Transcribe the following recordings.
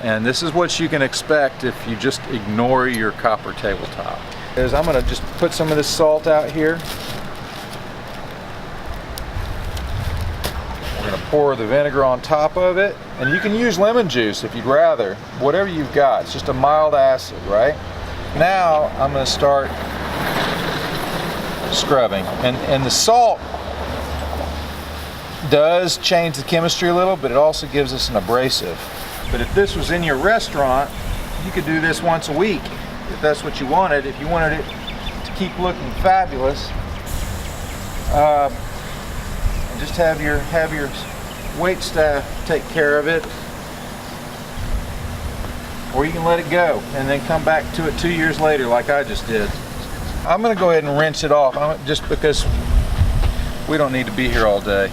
And this is what you can expect if you just ignore your copper tabletop. I'm going to just put some of this salt out here. We're going to pour the vinegar on top of it. And you can use lemon juice if you'd rather. Whatever you've got. It's just a mild acid, right? Now I'm going to start scrubbing. And the salt does change the chemistry a little, but it also gives us an abrasive. But if this was in your restaurant, you could do this once a week if that's what you wanted. If you wanted it to keep looking fabulous, and just have your wait staff take care of it, or you can let it go and then come back to it 2 years later like I just did. I'm going to go ahead and rinse it off just because we don't need to be here all day.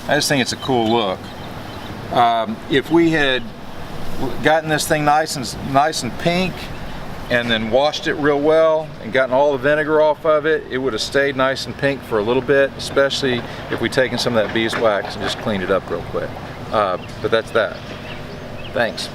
I just think it's a cool look. If we had gotten this thing nice and pink and then washed it real well and gotten all the vinegar off of it, it would have stayed nice and pink for a little bit, especially if we'd taken some of that beeswax and just cleaned it up real quick. But that's that. Thanks.